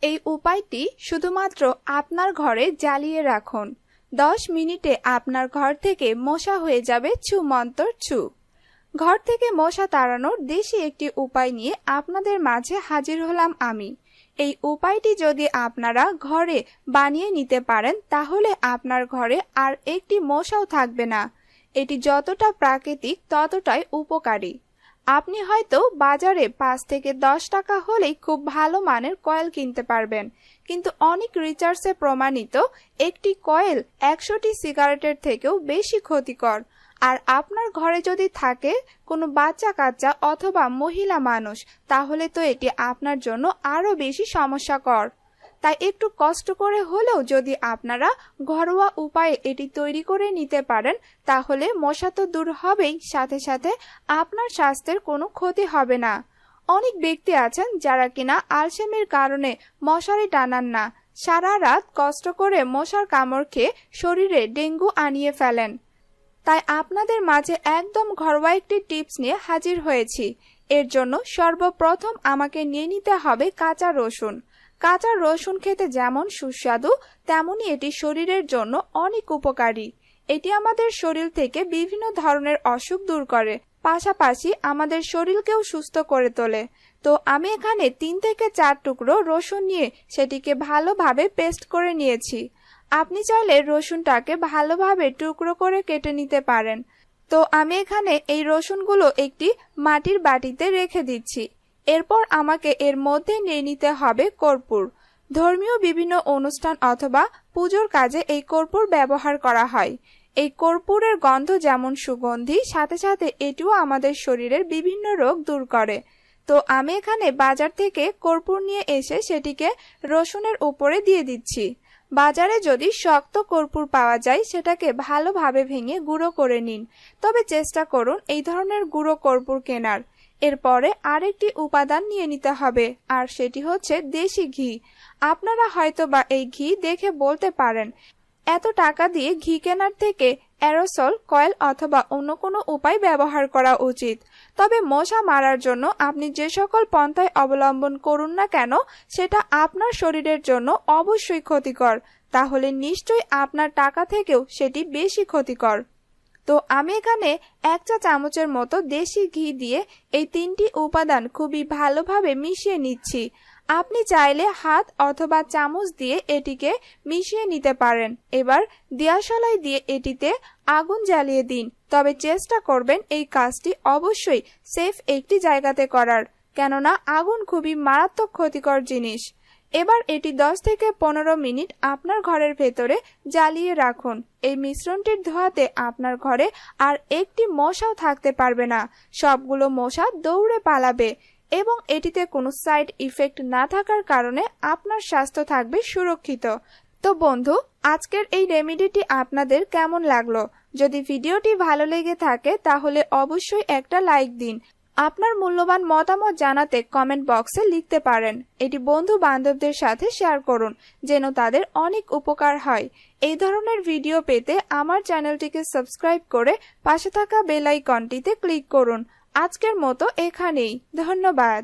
এই উপায়টি শুধুমাত্র আপনার ঘরে জ্বালিয়ে রাখুন। 10 মিনিটে আপনার ঘর থেকে মশা হয়ে যাবে ছুমন্তর ছু। ঘর থেকে মশা তাড়ানোর দেশি একটি উপায় নিয়ে আপনাদের মাঝে হাজির হলাম আমি। এই উপায়টি যদি আপনারা ঘরে বানিয়ে নিতে পারেন তাহলে আপনার ঘরে আর একটি মশাও থাকবে না। এটি যতটা প্রাকৃতিক ততটাই উপকারী। আপনি হয়তো বাজারে 5 থেকে 10 টাকা হলেই খুব ভালো মানের কয়েল কিনতে পারবেন, কিন্তু অনেক রিসার্চে প্রমাণিত একটি কয়েল 100টি সিগারেটের থেকেও বেশি ক্ষতিকর। আর আপনার ঘরে যদি থাকে কোনো বাচ্চা কাচ্চা অথবা মহিলা মানুষ, তাহলে তো এটি আপনার জন্য আরো বেশি সমস্যাকর। তাই একটু কষ্ট করে হলেও যদি আপনারা ঘরোয়া উপায়ে এটি তৈরি করে নিতে পারেন তাহলে মশা তো দূর হবেই, সাথে সাথে আপনার স্বাস্থ্যের কোনো ক্ষতি হবে না। অনেক ব্যক্তি আছেন যারা কিনা আলসেমির কারণে মশারি টানান না, সারা রাত কষ্ট করে মশার কামড় খেয়ে শরীরে ডেঙ্গু আনিয়ে ফেলেন। তাই আপনাদের মাঝে একদম ঘরোয়া একটি টিপস নিয়ে হাজির হয়েছি। এর জন্য সর্বপ্রথম আমাকে নিয়ে নিতে হবে কাঁচা রসুন। কাঁচা রসুন খেতে যেমন সুস্বাদু তেমনি এটি শরীরের জন্য অনেক উপকারী। এটি আমাদের শরীর থেকে বিভিন্ন ধরনের অসুখ দূর করে, পাশাপাশি আমাদের শরীরকেও সুস্থ করে তোলে। তো আমি এখানে 3 থেকে 4 টুকরো রসুন নিয়ে সেটিকে ভালোভাবে পেস্ট করে নিয়েছি। আপনি চাইলে রসুনটাকে ভালোভাবে টুকরো করে কেটে নিতে পারেন। তো আমি এখানে এই রসুনগুলো একটি মাটির বাটিতে রেখে দিচ্ছি। এরপর আমাকে এর মধ্যে নিয়ে নিতে হবে কর্পূর। ধর্মীয় বিভিন্ন অনুষ্ঠান অথবা পুজোর কাজে এই কর্পূর ব্যবহার করা হয়। এই কর্পূরের গন্ধ যেমন সুগন্ধি, সাথে সাথে এটিও আমাদের শরীরের বিভিন্ন রোগ দূর করে। তো আমি এখানে বাজার থেকে কর্পূর নিয়ে এসে সেটিকে রসুনের উপরে দিয়ে দিচ্ছি। বাজারে যদি শক্ত কর্পূর পাওয়া যায় সেটাকে ভালোভাবে ভেঙে গুঁড়ো করে নিন, তবে চেষ্টা করুন এই ধরনের গুঁড়ো কর্পূর কেনার। এরপরে আরেকটি উপাদান নিয়ে নিতে হবে, আর সেটি হচ্ছে দেশি ঘি। আপনারা হয়তো বা এই ঘি দেখে বলতে পারেন এত টাকা দিয়ে ঘি কেনার থেকে অ্যারোসল কয়েল অথবা অন্য কোনো উপায় ব্যবহার করা উচিত। তবে মশা মারার জন্য আপনি যে সকল পন্থায় অবলম্বন করুন না কেন সেটা আপনার শরীরের জন্য অবশ্যই ক্ষতিকর, তাহলে নিশ্চয়ই আপনার টাকা থেকেও সেটি বেশি ক্ষতিকর। তো আমি এখানে 1 চা চামচের মতো দেশি ঘি দিয়ে এই 3টি উপাদান খুবই ভালোভাবে মিশিয়ে নিচ্ছি। আপনি চাইলে হাত অথবা চামচ দিয়ে এটিকে মিশিয়ে নিতে পারেন। এবার দিয়াশলাই দিয়ে এটিতে আগুন জ্বালিয়ে দিন, তবে চেষ্টা করবেন এই কাজটি অবশ্যই সেফ একটি জায়গাতে করার, কেননা আগুন খুবই মারাত্মক ক্ষতিকর জিনিস। এবার এটি 10 থেকে 15 মিনিট আপনার ঘরের ভেতরে জ্বালিয়ে রাখুন। এই মিশ্রণটির ধোঁয়াতে আপনার ঘরে আর একটি মশাও থাকতে পারবে না, সবগুলো মশা দৌড়ে পালাবে এবং এটিতে কোনো সাইড ইফেক্ট না থাকার কারণে আপনার স্বাস্থ্য থাকবে সুরক্ষিত। তো বন্ধু, আজকের এই রেমেডিটি আপনাদের কেমন লাগলো? যদি ভিডিওটি ভালো লেগে থাকে তাহলে অবশ্যই একটা লাইক দিন। আপনার মূল্যবান মতামত জানাতে কমেন্ট বক্সে লিখতে পারেন। এটি বন্ধু বান্ধবদের সাথে শেয়ার করুন যেন তাদের অনেক উপকার হয়। এই ধরনের ভিডিও পেতে আমার চ্যানেলটিকে সাবস্ক্রাইব করে পাশে থাকা বেল আইকনটিতে ক্লিক করুন। আজকের মতো এখানেই, ধন্যবাদ।